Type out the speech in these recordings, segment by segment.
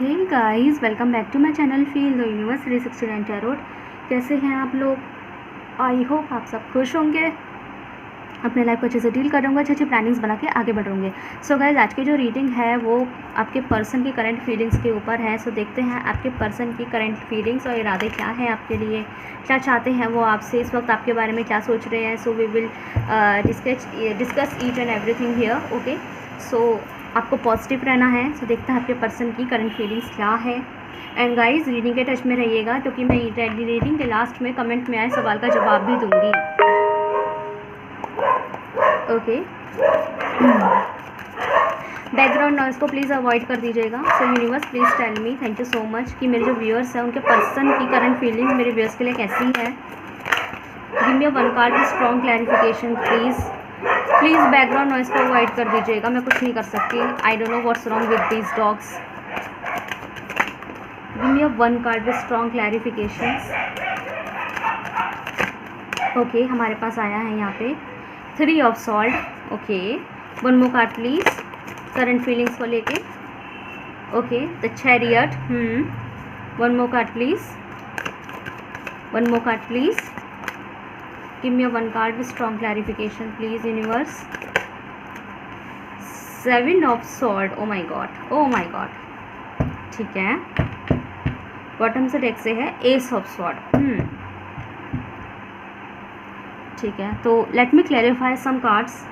Hey guys, welcome back to my channel feel the universe 369 tarot. कैसे हैं आप लोग? आई होप आप सब खुश होंगे, अपने लाइफ को अच्छे से डील कर होंगे, अच्छी अच्छी प्लानिंग्स बना के आगे बढ़ होंगे। सो गाइस, आज की जो रीडिंग है वो आपके पर्सन की करंट फीलिंग्स के ऊपर है। सो देखते हैं आपके पर्सन की करंट फीलिंग्स और इरादे क्या हैं आपके लिए, क्या चाहते हैं वो आपसे, इस वक्त आपके बारे में क्या सोच रहे हैं। So we will discuss each and everything here. Okay, so आपको पॉजिटिव रहना है। सो देखते हैं आपके पर्सन की करंट फीलिंग्स क्या है। एंड गाइस, रीडिंग के टच में रहिएगा क्योंकि मैं रीडिंग के लास्ट में कमेंट में आए सवाल का जवाब भी दूंगी। ओके, बैकग्राउंड नॉइज़ को प्लीज़ अवॉइड कर दीजिएगा। So universe please tell me, thank you so much, कि मेरे जो व्यूअर्स हैं उनके पर्सन की करंट फीलिंग्स मेरे व्यूअर्स के लिए कैसी है। Give me one card with strong clarification please background noise को अवॉइड कर दीजिएगा, मैं कुछ नहीं कर सकती। I don't know what's wrong with these dogs. Give me one card with strong clarifications. Okay, हमारे पास आया है यहाँ पे 3 of sword. Okay, one more card please current feelings को लेके। Okay, the chariot. One more card please, one more card please. Give me one card with strong clarification please universe. 7 of sword. Oh my God, oh my God. ठीक है, bottom से deck से है S of sword. ठीक है, तो let me clarify सम cards.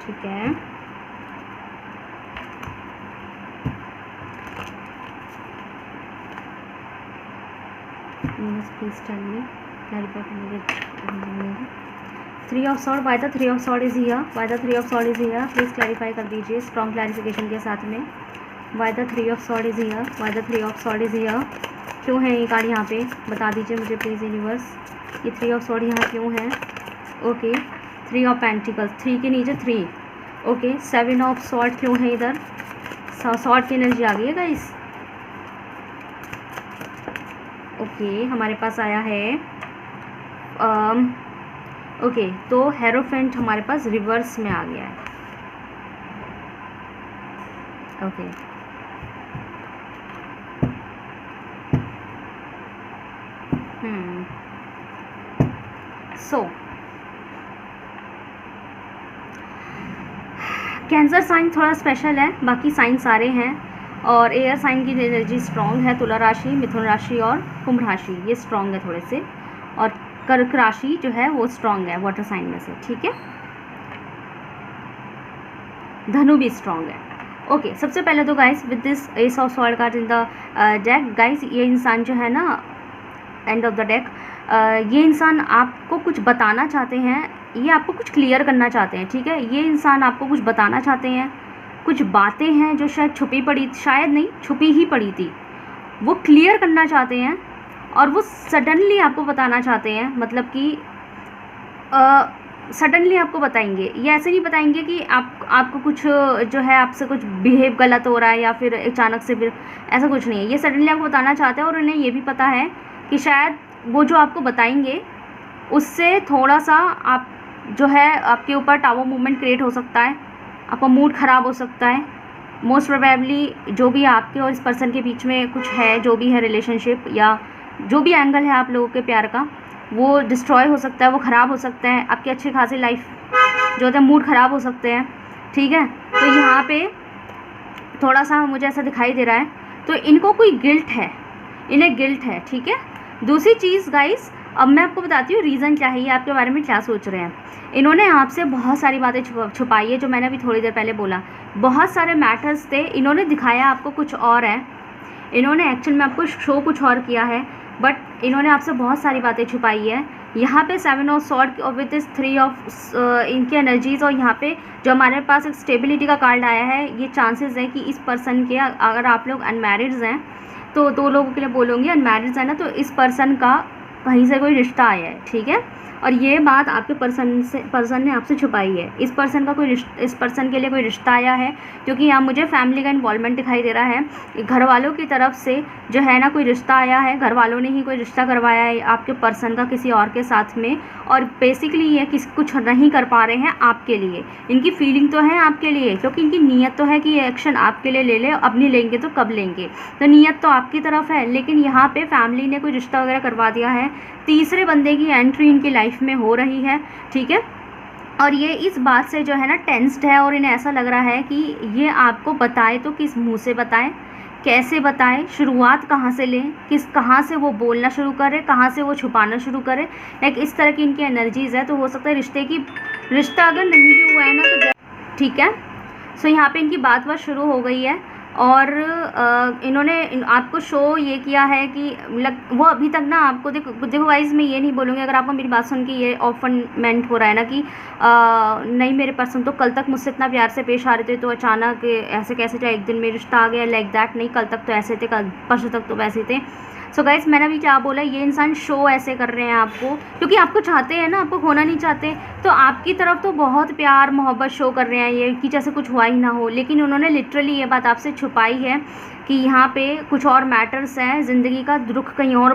ठीक है, प्लीज टेल मी, क्लैरिफाई करने के। 3 of sword, why the 3 of sword is here, why the 3 of sword is here, please clarify कर दीजिए स्ट्रॉन्ग क्लैरिफिकेशन के साथ में। Why the 3 of sword is here, why the 3 of sword is here, क्यों है ये कार्ड यहाँ पे, बता दीजिए मुझे प्लीज़ यूनिवर्स। ये 3 ऑफ सॉर्ड यहाँ क्यों है? ओके, 3 ऑफ पेंटिकल्स, 3 के नीचे 3। ओके, 7 ऑफ सॉर्ड क्यों है इधर? सॉर्ड की एनर्जी आ गई है गाइस। ओके, हमारे पास आया है ओके, तो हेरोफेंट हमारे पास रिवर्स में आ गया है। ओके, सो कैंसर साइन थोड़ा स्पेशल है, बाकी साइन सारे हैं। और एयर साइन की एनर्जी स्ट्रॉन्ग है, तुला राशि, मिथुन राशि और कुंभ राशि ये स्ट्रॉन्ग है थोड़े से, और कर्क राशि जो है वो स्ट्रॉन्ग है वाटर साइन में से। ठीक है, धनु भी स्ट्रॉन्ग है। ओके, सबसे पहले तो guys with this S of sword card in the deck, guys ये इंसान जो है ना, एंड ऑफ द डेक, ये इंसान आपको कुछ बताना चाहते हैं, ये आपको कुछ क्लियर करना चाहते हैं। ठीक है, ये इंसान आपको कुछ बताना चाहते हैं, कुछ बातें हैं जो शायद छुपी पड़ी, शायद नहीं छुपी ही पड़ी थी, वो क्लियर करना चाहते हैं और वो सडनली आपको बताना चाहते हैं। मतलब कि सडनली आपको बताएंगे, ये ऐसे नहीं बताएंगे कि आपको कुछ जो है आपसे कुछ बिहेव गलत हो रहा है या फिर अचानक से, फिर ऐसा कुछ नहीं है। ये सडनली आपको बताना चाहते हैं और उन्हें ये भी पता है कि शायद वो जो आपको बताएंगे उससे थोड़ा सा आप जो है आपके ऊपर टावर मूवमेंट क्रिएट हो सकता है, आपका मूड ख़राब हो सकता है। मोस्ट प्रोबेबली जो भी आपके और इस पर्सन के बीच में कुछ है, जो भी है रिलेशनशिप या जो भी एंगल है आप लोगों के प्यार का, वो डिस्ट्रॉय हो सकता है, वो ख़राब हो सकता है। आपकी अच्छी खासी लाइफ जो होता है, मूड ख़राब हो सकते हैं। ठीक है, तो यहाँ पे थोड़ा सा मुझे ऐसा दिखाई दे रहा है, तो इनको कोई गिल्ट है, इन्हें गिल्ट है। ठीक है, दूसरी चीज़ गाइस, अब मैं आपको बताती हूँ रीज़न क्या है, ये आपके बारे में क्या सोच रहे हैं। इन्होंने आपसे बहुत सारी बातें छुपाई है, जो मैंने अभी थोड़ी देर पहले बोला। बहुत सारे मैटर्स थे, इन्होंने दिखाया आपको कुछ और है, इन्होंने एक्चुअल में आपको शो कुछ और किया है, बट इन्होंने आपसे बहुत सारी बातें छुपाई है। यहाँ पे 7 ऑफ सॉर्ड और विद दिस 3 ऑफ इनकी एनर्जीज़, और यहाँ पे जो हमारे पास एक स्टेबिलिटी का कार्ड आया है, ये चांसेस है कि इस पर्सन के, अगर आप लोग अनमैरिड्स हैं तो 2 लोगों के लिए बोलूँगी, अनमैरिड्स है ना, तो इस पर्सन का कहीं से कोई रिश्ता आया है, ठीक है। और ये बात आपके पर्सन ने आपसे छुपाई है। इस पर्सन के लिए कोई रिश्ता आया है, क्योंकि यहाँ मुझे फैमिली का इन्वॉल्वमेंट दिखाई दे रहा है। घर वालों की तरफ से जो है ना कोई रिश्ता आया है, घर वालों ने ही कोई रिश्ता करवाया है आपके पर्सन का किसी और के साथ में। और बेसिकली ये कुछ नहीं कर पा रहे हैं आपके लिए। इनकी फीलिंग तो है आपके लिए, क्योंकि इनकी नीयत तो है कि ये एक्शन आपके लिए ले ले, अब नहीं लेंगे तो कब लेंगे। तो नीयत तो आपकी तरफ है, लेकिन यहाँ पे फैमिली ने कोई रिश्ता वगैरह करवा दिया है। तीसरे बंदे की एंट्री इनकी लाइफ में हो रही है, ठीक है। और ये इस बात से जो है ना टेंस्ड है, और इन्हें ऐसा लग रहा है कि ये आपको बताए तो किस मुंह से बताएं, कैसे बताएं, शुरुआत कहाँ से लें, कहाँ से वो बोलना शुरू करें, कहाँ से वो छुपाना शुरू करें। लाइक इस तरह की इनकी एनर्जीज़ है। तो हो सकता है रिश्ता अगर नहीं भी हुआ है ना तो ठीक है। सो यहाँ पे इनकी बात शुरू हो गई है, और इन्होंने आपको शो ये किया है कि वो अभी तक ना आपको देखो गाइस, मैं ये नहीं बोलूँगी, अगर आपको मेरी बात सुन के ये ऑफनमेंट हो रहा है ना कि नहीं मेरे पर्सन तो कल तक मुझसे इतना प्यार से पेश आ रहे थे, तो अचानक ऐसे कैसे चाहे एक दिन में रिश्ता आ गया, लाइक दैट नहीं, कल तक तो ऐसे थे, कल परसों तक तो वैसे थे। सो गाइस, मैंने अभी क्या बोला, ये इंसान शो ऐसे कर रहे हैं आपको, क्योंकि आपको चाहते हैं ना, आपको खोना नहीं चाहते। तो आपकी तरफ तो बहुत प्यार मोहब्बत शो कर रहे हैं ये, कि जैसे कुछ हुआ ही ना हो। लेकिन उन्होंने लिटरली ये बात आपसे छुपाई है कि यहाँ पे कुछ और मैटर्स हैं, ज़िंदगी का रुख कहीं और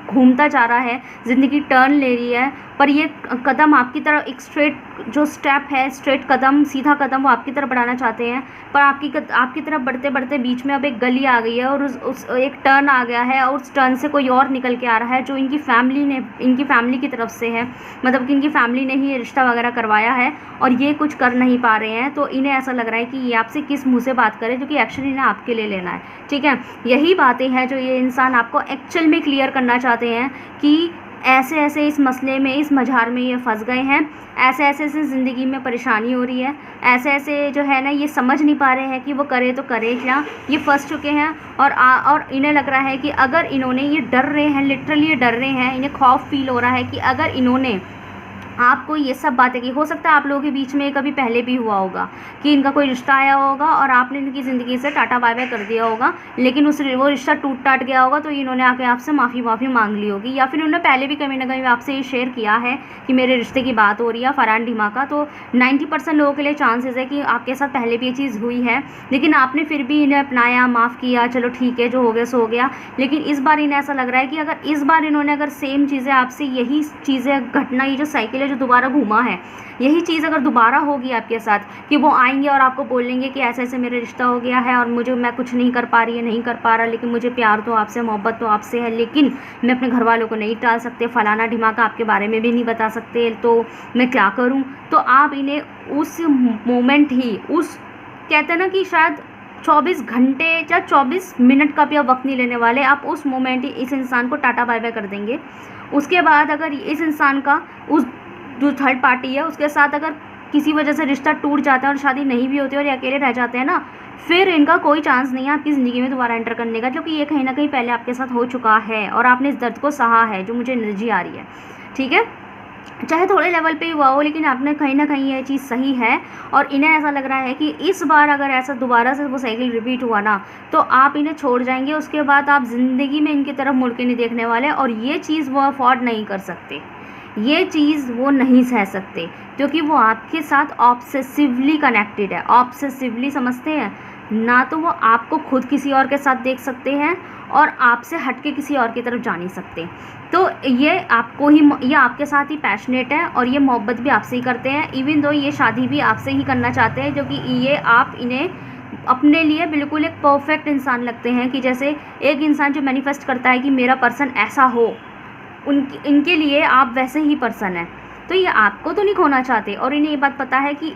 घूमता जा रहा है, ज़िंदगी टर्न ले रही है। पर ये कदम आपकी तरफ, एक स्टेप है, स्ट्रेट कदम, सीधा कदम वो आपकी तरफ बढ़ाना चाहते हैं। पर आपकी तरफ बढ़ते बढ़ते बीच में अब एक गली आ गई है, और उस एक टर्न आ गया है, और उस टर्न से कोई और निकल के आ रहा है, जो इनकी फैमिली की तरफ से है। मतलब कि इनकी फैमिली ने ही ये रिश्ता वगैरह करवाया है, और ये कुछ कर नहीं पा रहे हैं। तो इन्हें ऐसा लग रहा है कि ये आपसे किस मुँह से बात करें, जो कि एक्शन इन्हें आपके लिए लेना है, ठीक है। यही बातें हैं जो ये इंसान आपको एक्चुअल में क्लियर करना चाहते हैं, कि ऐसे ऐसे इस मसले में, इस मझार में ये फंस गए हैं, ऐसे ऐसे ज़िंदगी में परेशानी हो रही है, ऐसे ऐसे जो है ना ये समझ नहीं पा रहे हैं कि वो करे तो करे क्या, ये फंस चुके हैं। और इन्हें लग रहा है कि अगर इन्होंने, ये डर रहे हैं, लिटरली ये डर रहे हैं, इन्हें खौफ फील हो रहा है कि अगर इन्होंने आपको ये सब बातें की, हो सकता है आप लोगों के बीच में कभी पहले भी हुआ होगा कि इनका कोई रिश्ता आया होगा और आपने इनकी ज़िंदगी से टाटा बाय बाय कर दिया होगा, लेकिन वो रिश्ता टूट टाट गया होगा, तो इन्होंने आके आपसे माफ़ी मांग ली होगी, या फिर उन्होंने पहले भी कहीं ना कहीं आपसे ये शेयर किया है कि मेरे रिश्ते की बात हो रही है फरहान ढिमा का। तो 90% लोगों के लिए चांसेस है कि आपके साथ पहले भी ये चीज़ हुई है, लेकिन आपने फिर भी इन्हें अपनाया, माफ़ किया, चलो ठीक है, जो हो गया सो हो गया। लेकिन इस बार इन्हें ऐसा लग रहा है कि अगर इस बार इन्होंने अगर सेम चीज़ें आपसे, यही चीज़ें घटना, ये जो साइकिल है जो दोबारा घूमा है, यही चीज़ अगर दोबारा होगी आपके साथ, कि वो आएंगे और आपको बोलेंगे कि ऐसे ऐसे मेरा रिश्ता हो गया है और मैं कुछ नहीं कर पा रही है, नहीं कर पा रहा, लेकिन मुझे प्यार तो आपसे, मोहब्बत तो आपसे है, लेकिन मैं अपने घर वालों को नहीं टाल सकते, फलाना ढिमाका आपके बारे में भी नहीं बता सकते, तो मैं क्या करूं। तो आप इन्हें उस मोमेंट ही, उस कहते हैं ना कि शायद 24 घंटे या 24 मिनट का भी आप वक्त नहीं लेने वाले, आप उस मोमेंट ही इस इंसान को टाटा बाय बाय कर देंगे। उसके बाद अगर इस इंसान का उस जो थर्ड पार्टी है उसके साथ अगर किसी वजह से रिश्ता टूट जाता है और शादी नहीं भी होती और ये अकेले रह जाते हैं ना, फिर इनका कोई चांस नहीं है आपकी ज़िंदगी में दोबारा एंटर करने का, क्योंकि ये कहीं ना कहीं पहले आपके साथ हो चुका है और आपने इस दर्द को सहा है, जो मुझे एनर्जी आ रही है, ठीक है। चाहे थोड़े लेवल पे ही हुआ हो, लेकिन आपने कहीं ना कहीं ये चीज़ सही है। और इन्हें ऐसा लग रहा है कि इस बार अगर ऐसा दोबारा से वो साइकिल रिपीट हुआ ना, तो आप इन्हें छोड़ जाएंगे, उसके बाद आप ज़िंदगी में इनकी तरफ मुड़ के नहीं देखने वाले, और ये चीज़ वो अफोर्ड नहीं कर सकते, ये चीज़ वो नहीं सह सकते, क्योंकि वो आपके साथ ऑब्सेसिवली कनेक्टेड है। ऑब्सेसिवली समझते हैं ना, तो वो आपको खुद किसी और के साथ देख सकते हैं और आपसे हट के किसी और की तरफ जा नहीं सकते। तो ये आपके साथ ही पैशनेट है, और ये मोहब्बत भी आपसे ही करते हैं, इवन दो ये शादी भी आपसे ही करना चाहते हैं, जो कि आप इन्हें अपने लिए बिल्कुल एक परफेक्ट इंसान लगते हैं। कि जैसे एक इंसान जो मैनिफेस्ट करता है कि मेरा पर्सन ऐसा हो, इनके लिए आप वैसे ही पर्सन हैं। तो ये आपको तो नहीं खोना चाहते, और इन्हें ये बात पता है कि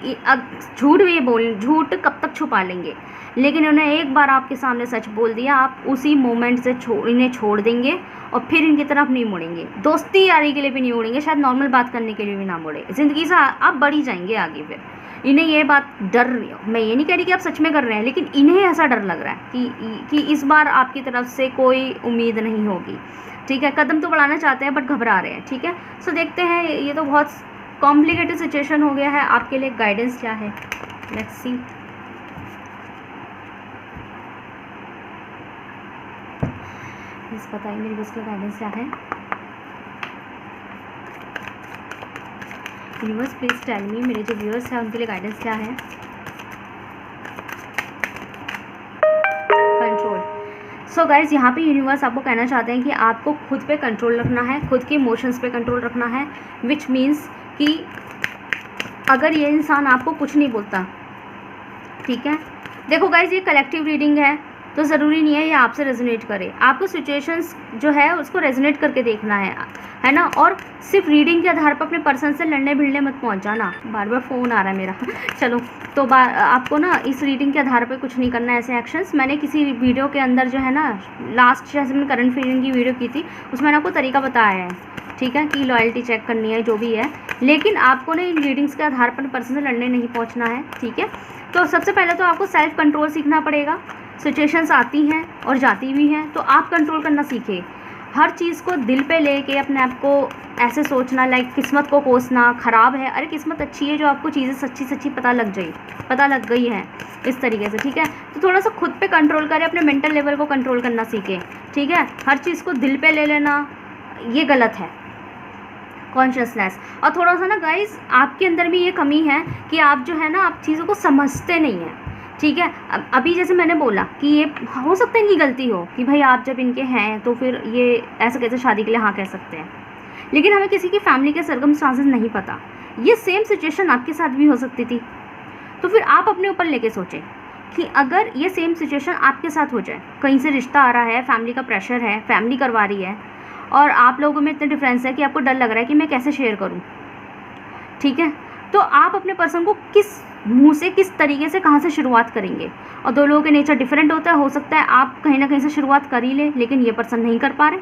झूठ कब तक छुपा लेंगे, लेकिन उन्हें एक बार आपके सामने सच बोल दिया, आप उसी मोमेंट से इन्हें छोड़ देंगे और फिर इनकी तरफ नहीं मुड़ेंगे, दोस्ती यारी के लिए भी नहीं मुड़ेंगे, शायद नॉर्मल बात करने के लिए भी ना मुड़े, ज़िंदगी से आप बढ़ ही जाएंगे आगे। फिर इन्हें ये बात डर, मैं ये नहीं कह रही कि आप सच में कर रहे हैं, लेकिन इन्हें ऐसा डर लग रहा है कि इस बार आपकी तरफ से कोई उम्मीद नहीं होगी, ठीक है। कदम तो बढ़ाना चाहते हैं बट घबरा रहे हैं, ठीक है। सो देखते हैं, ये तो बहुत कॉम्प्लिकेटेड सिचुएशन हो गया है, आपके लिए गाइडेंस क्या है, लेट्स सी। प्लीज़ बताइए मेरी उसकी गाइडेंस क्या है। यूनिवर्स प्लीज टेल मी, मेरे जो व्यूअर्स हैं उनके लिए गाइडेंस क्या है। कंट्रोल। सो गाइज, यहाँ पे यूनिवर्स आपको कहना चाहते हैं कि आपको खुद पे कंट्रोल रखना है, खुद के इमोशंस पे कंट्रोल रखना है, विच मीन्स कि अगर ये इंसान आपको कुछ नहीं बोलता, ठीक है, देखो गाइज ये कलेक्टिव रीडिंग है तो ज़रूरी नहीं है ये आपसे रेजोनेट करे, आपको सिचुएशंस जो है उसको रेजोनेट करके देखना है ना। और सिर्फ रीडिंग के आधार पर अपने पर्सन से लड़ने भिड़ने मत पहुंच जाना। बार बार फ़ोन आ रहा है मेरा चलो, तो आपको ना इस रीडिंग के आधार पर कुछ नहीं करना है ऐसे एक्शंस। मैंने किसी वीडियो के अंदर जो है ना, लास्ट जैसे मैंने करंट फीलिंग की वीडियो की थी, उसमें मैंने आपको तरीका बताया है, ठीक है, कि लॉयल्टी चेक करनी है जो भी है, लेकिन आपको ना इन रीडिंग्स के आधार पर पर्सन से लड़ने नहीं पहुंचना है, ठीक है। तो सबसे पहले तो आपको सेल्फ कंट्रोल सीखना पड़ेगा। सिचुएशंस आती हैं और जाती भी हैं, तो आप कंट्रोल करना सीखें। हर चीज़ को दिल पे लेके अपने आप को ऐसे सोचना, लाइक किस्मत को कोसना, ख़राब है, अरे किस्मत अच्छी है जो आपको चीज़ें सच्ची सच्ची पता लग गई है, इस तरीके से, ठीक है। तो थोड़ा सा खुद पे कंट्रोल करें, अपने मेंटल लेवल को कंट्रोल करना सीखें, ठीक है। हर चीज़ को दिल पे ले लेना ये गलत है, कॉन्शियसनेस। और थोड़ा सा ना गाइस, आपके अंदर भी ये कमी है कि आप जो है ना, आप चीज़ों को समझते नहीं हैं, ठीक है। अभी जैसे मैंने बोला कि ये हो सकता है इनकी गलती हो कि भाई आप जब इनके हैं तो फिर ये ऐसे कैसे शादी के लिए हाँ कह सकते हैं, लेकिन हमें किसी की फैमिली के सर्कमस्टांसेस नहीं पता। ये सेम सिचुएशन आपके साथ भी हो सकती थी, तो फिर आप अपने ऊपर लेके सोचें कि अगर ये सेम सिचुएशन आपके साथ हो जाए, कहीं से रिश्ता आ रहा है, फैमिली का प्रेशर है, फैमिली करवा रही है, और आप लोगों में इतना डिफरेंस है कि आपको डर लग रहा है कि मैं कैसे शेयर करूं, ठीक है, तो आप अपने पर्सन को किस मुंह से, किस तरीके से, कहाँ से शुरुआत करेंगे। और दो लोगों के नेचर डिफरेंट होता है, हो सकता है आप कहीं ना कहीं से शुरुआत कर ही लें, लेकिन ये पर्सन नहीं कर पा रहे,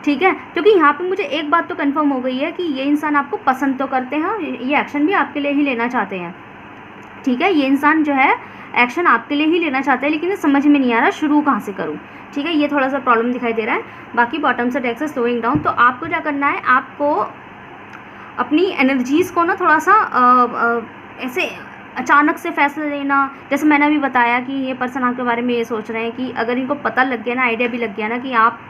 ठीक है। क्योंकि यहाँ पे मुझे एक बात तो कंफर्म हो गई है कि ये इंसान आपको पसंद तो करते हैं, ये एक्शन भी आपके लिए ही लेना चाहते हैं, ठीक है। ये इंसान जो है एक्शन आपके लिए ही लेना चाहते हैं, लेकिन ये समझ में नहीं आ रहा शुरू कहाँ से करूँ, ठीक है। ये थोड़ा सा प्रॉब्लम दिखाई दे रहा है। बाकी बॉटम से डेक से स्लोइंग डाउन, तो आपको क्या करना है, आपको अपनी एनर्जीज़ को ना थोड़ा सा ऐसे अचानक से फैसला लेना, जैसे मैंने अभी बताया कि ये पर्सन आपके बारे में ये सोच रहे हैं कि अगर इनको पता लग गया ना, आइडिया भी लग गया ना कि आप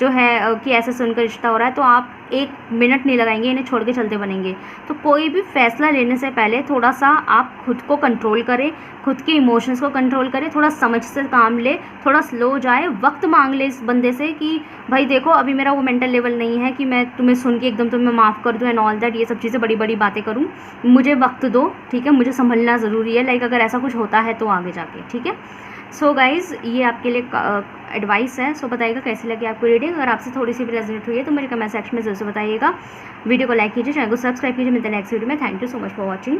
जो है कि ऐसे सुनकर रिश्ता हो रहा है, तो आप 1 मिनट नहीं लगाएंगे, इन्हें छोड़ के चलते बनेंगे। तो कोई भी फैसला लेने से पहले थोड़ा सा आप खुद को कंट्रोल करें, खुद के इमोशंस को कंट्रोल करें, थोड़ा समझ से काम ले, थोड़ा स्लो जाए, वक्त मांग ले इस बंदे से कि भाई देखो अभी मेरा वो मेंटल लेवल नहीं है कि मैं तुम्हें सुन के एकदम तुम्हें माफ़ कर दूँ एंड ऑल दैट, ये सब चीज़ें बड़ी बड़ी बातें करूँ, मुझे वक्त दो, ठीक है, मुझे संभलना ज़रूरी है, लाइक अगर ऐसा कुछ होता है तो आगे जाके, ठीक है। सो गाइज़, ये आपके लिए एडवाइस है। सो बताइएगा कैसी लगी आपको रीडिंग। अगर आपसे थोड़ी सी भी रेजोनेट हुई है तो मेरे कमेंट सेक्शन में ज़रूर बताइएगा। वीडियो को लाइक कीजिए, चैनल को सब्सक्राइब कीजिए। मिलते हैं नेक्स्ट वीडियो में। Thank you so much for watching.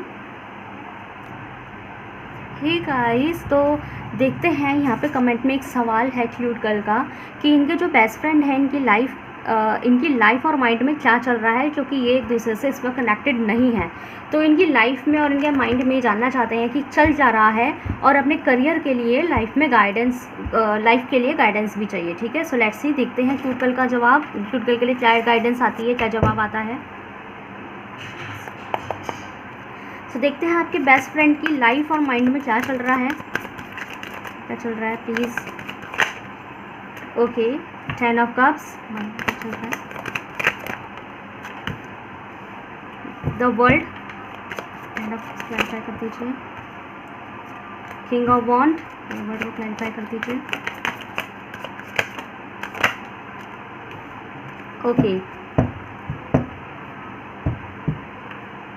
Hey guys, तो देखते हैं यहाँ पे कमेंट में एक सवाल है क्यूट गर्ल का कि इनके जो बेस्ट फ्रेंड है, इनकी लाइफ और माइंड में क्या चल रहा है, क्योंकि ये एक दूसरे से इस वक्त कनेक्टेड नहीं है। तो इनकी लाइफ में और इनके माइंड में जानना चाहते हैं कि चल जा रहा है, और अपने करियर के लिए लाइफ के लिए गाइडेंस भी चाहिए, ठीक है। सो लेट्स सी, देखते हैं क्यूट गर्ल का जवाब, क्यूट गर्ल के लिए क्या गाइडेंस आती है, क्या जवाब आता है। सो देखते हैं आपके बेस्ट फ्रेंड की लाइफ और माइंड में क्या चल रहा है, please. Okay, 10 of cups, the world, clarify कर दीजिए। किंग ऑफ वॉन्ड, वर्ड को क्लैरिफाई कर दीजिए।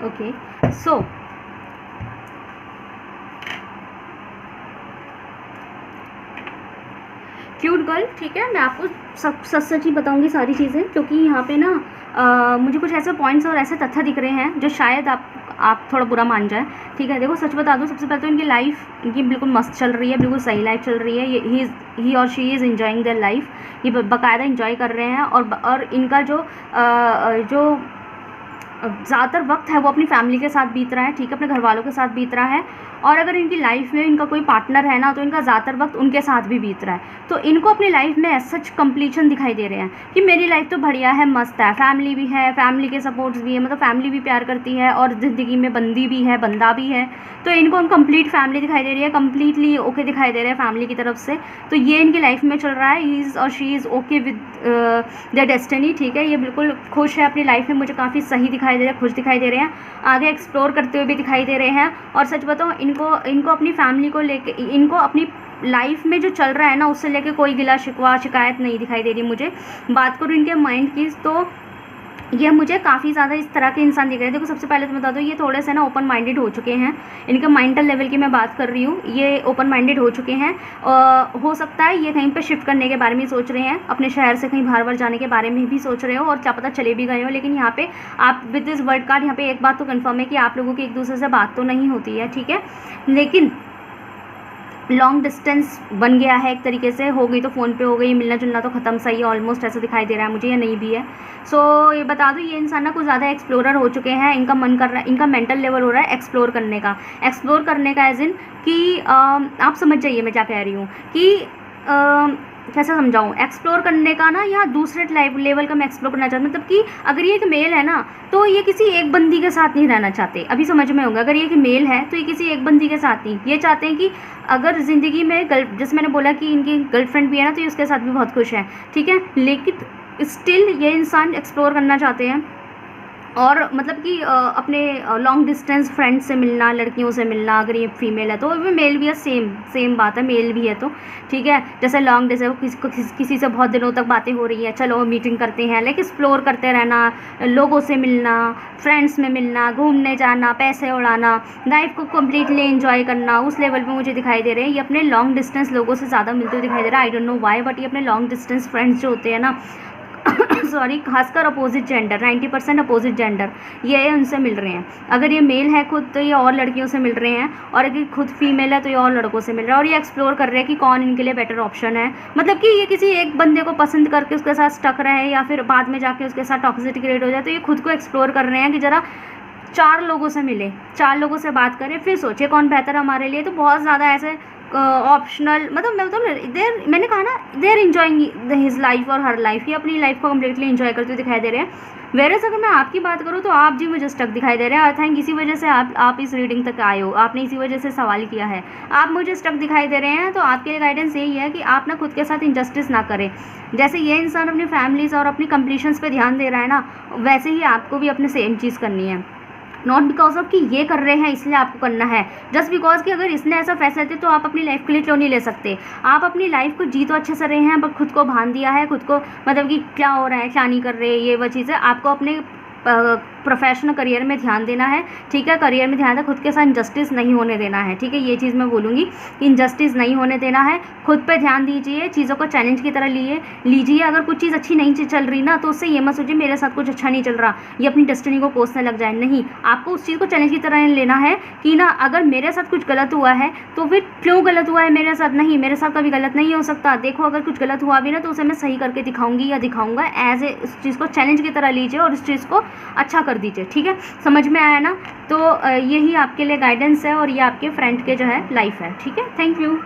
ओके, सो क्यूट गर्ल, ठीक है, मैं आपको सच ही बताऊंगी सारी चीज़ें, क्योंकि यहाँ पे ना मुझे कुछ ऐसे पॉइंट्स और ऐसे तथ्य दिख रहे हैं जो शायद आप थोड़ा बुरा मान जाए, ठीक है। देखो सच बता दूँ, सबसे पहले तो इनकी लाइफ इनकी बिल्कुल मस्त चल रही है, बिल्कुल सही लाइफ चल रही है। ही और she is enjoying their life, ये बाकायदा इंजॉय कर रहे हैं, और इनका जो ज़्यादातर वक्त है वो अपनी फैमिली के साथ बीत रहा है, ठीक है, अपने घर वालों के साथ बीत रहा है। और अगर इनकी लाइफ में इनका कोई पार्टनर है ना, तो इनका ज़्यादातर वक्त उनके साथ भी बीत रहा है। तो इनको अपनी लाइफ में सच कंप्लीशन दिखाई दे रहे हैं कि मेरी लाइफ तो बढ़िया है, मस्त है, फैमिली भी है, फैमिली के सपोर्ट्स भी है, मतलब फैमिली भी प्यार करती है, और ज़िंदगी में बंदी भी है, बंदा भी है। तो इनको कंप्लीट फैमिली दिखाई दे रही है, कम्प्लीटली ओके दिखाई दे रहा है फैमिली की तरफ से। तो ये इनकी लाइफ में चल रहा है, ही इज़ और she is okay with the destiny, ठीक है। ये बिल्कुल खुश है अपनी लाइफ में, मुझे काफ़ी सही दिखाई दिखाई दे रहे हैं, खुश दिखाई दे रहे हैं, आगे एक्सप्लोर करते हुए भी दिखाई दे रहे हैं। और सच बताऊँ, इनको अपनी फैमिली को लेके, इनको अपनी लाइफ में जो चल रहा है ना उससे लेके कोई गिला शिकवा शिकायत नहीं दिखाई दे रही मुझे। बात करूँ इनके माइंड की, तो ये मुझे काफ़ी ज़्यादा इस तरह के इंसान दिख रहे हैं। देखो, सबसे पहले तो बता दो, ये थोड़े से ना ओपन माइंडेड हो चुके हैं। इनके मेंटल लेवल की मैं बात कर रही हूँ, ये ओपन माइंडेड हो चुके हैं। हो सकता है ये कहीं पे शिफ्ट करने के बारे में सोच रहे हैं, अपने शहर से कहीं बाहर जाने के बारे में भी सोच रहे हो, और क्या पता चले भी गए हो। लेकिन यहाँ पे आप विद दिस वर्ड कार्ड, यहाँ पे एक बात तो कन्फर्म है कि आप लोगों की एक दूसरे से बात तो नहीं होती है, ठीक है। लेकिन लॉन्ग डिस्टेंस बन गया है एक तरीके से, हो गई तो फ़ोन पे हो गई, मिलना जुलना तो ख़त्म सा ही ऑलमोस्ट ऐसा दिखाई दे रहा है मुझे, या नहीं भी है। सो ये बता दूँ, ये इंसान ना कुछ ज़्यादा एक्सप्लोरर हो चुके हैं। इनका मन कर रहा है, इनका मेंटल लेवल हो रहा है एक्सप्लोर करने का एज इन कि आप समझ जाइए मैं क्या कह रही हूँ कि कैसे समझाऊँ, एक्सप्लोर करने का ना, यहाँ दूसरे लेवल का मैं एक्सप्लोर करना चाहती हूँ। मतलब कि अगर ये एक मेल है ना, तो ये किसी एक बंदी के साथ नहीं रहना चाहते। अभी समझ में होगा, अगर ये एक मेल है तो ये किसी एक बंदी के साथ नहीं, ये चाहते हैं कि अगर ज़िंदगी में जैसे मैंने बोला कि इनकी गर्लफ्रेंड भी है ना, तो ये उसके साथ भी बहुत खुश है, ठीक है। लेकिन स्टिल ये इंसान एक्सप्लोर करना चाहते हैं, और मतलब कि अपने लॉन्ग डिस्टेंस फ्रेंड्स से मिलना, लड़कियों से मिलना, अगर ये फीमेल है तो मेल भी है, सेम बात है, मेल भी है तो ठीक है। जैसे लॉन्ग डिस्टेंस किसी से बहुत दिनों तक बातें हो रही है, चलो मीटिंग करते हैं, लाइक एक्सप्लोर करते रहना, लोगों से मिलना, फ्रेंड्स में मिलना, घूमने जाना, पैसे उड़ाना, लाइफ को कम्प्लीटली एंजॉय करना, उस लेवल पे मुझे दिखाई दे रहे हैं। ये अपने लॉन्ग डिस्टेंस लोगों से ज़्यादा मिलते हुए दिखाई दे रहा है, I don't know why, but ये अपने लॉन्ग डिस्टेंस फ्रेंड्स जो होते हैं ना सॉरी, खासकर अपोजिट जेंडर, 90% अपोजिट जेंडर, ये उनसे मिल रहे हैं। अगर ये मेल है खुद, तो ये और लड़कियों से मिल रहे हैं, और अगर खुद फीमेल है तो ये और लड़कों से मिल रहा है, और ये एक्सप्लोर कर रहे हैं कि कौन इनके लिए बेटर ऑप्शन है। मतलब कि ये किसी एक बंदे को पसंद करके उसके साथ स्टक रहे, या फिर बाद में जाके उसके साथ टॉक्सिसिटी क्रिएट हो जाए, तो ये खुद को एक्सप्लोर कर रहे हैं कि ज़रा 4 लोगों से मिले, 4 लोगों से बात करें, फिर सोचे कौन बेहतर हमारे लिए। तो बहुत ज़्यादा ऐसे ऑप्शनल, मतलब मैंने कहा ना, देर इन्जॉइंग हिज लाइफ और हर लाइफ, ये अपनी लाइफ को कम्प्लीटली इन्जॉय करते हुए दिखाई दे रहे हैं। वेरस अगर मैं आपकी बात करूँ तो आप जी मुझे स्टक दिखाई दे रहे हैं। आई थिंक इसी वजह से आप इस रीडिंग तक आए हो, आपने इसी वजह से सवाल किया है, आप मुझे स्टक दिखाई दे रहे हैं। तो आपके लिए गाइडेंस यही है कि आप ना खुद के साथ इनजस्टिस ना करें। जैसे ये इंसान अपनी फैमिलीज और अपनी कंप्लीशंस पे ध्यान दे रहा है ना, वैसे ही आपको भी अपने सेम चीज़ करनी है। नॉट बिकॉज ऑफ कि ये कर रहे हैं इसलिए आपको करना है, जस्ट बिकॉज कि अगर इसने ऐसा फैसला लिया तो आप अपनी लाइफ के लिए क्यों नहीं ले सकते। आप अपनी लाइफ को जी तो अच्छे से रहे हैं, पर खुद को भान दिया है, खुद को मतलब कि क्या हो रहा है, क्या नहीं कर रहे, ये वो चीज़ें आपको अपने प्रोफेशनल करियर में ध्यान देना है, ठीक है। करियर में ध्यान है, खुद के साथ इनजस्टिस नहीं होने देना है, ठीक है। ये चीज़ मैं बोलूँगी कि इनजस्टिस नहीं होने देना है, खुद पे ध्यान दीजिए, चीज़ों को चैलेंज की तरह लीजिए। अगर कुछ चीज़ अच्छी नहीं चल रही ना, तो उससे ये मत सोचिए मेरे साथ कुछ अच्छा नहीं चल रहा, ये अपनी डेस्टिनी को कोसने लग जाए। नहीं, आपको उस चीज़ को चैलेंज की तरह लेना है कि ना, अगर मेरे साथ कुछ गलत हुआ है तो फिर क्यों गलत हुआ है मेरे साथ, नहीं, मेरे साथ कभी गलत नहीं हो सकता। देखो, अगर कुछ गलत हुआ भी ना, तो उसे मैं सही करके दिखाऊंगी या दिखाऊंगा, एज ए उस चीज़ को चैलेंज की तरह लीजिए और उस चीज़ को अच्छा कर दीजिए, ठीक है। समझ में आया ना? तो यही आपके लिए गाइडेंस है, और ये आपके फ्रेंड के जो है लाइफ है, ठीक है। Thank you.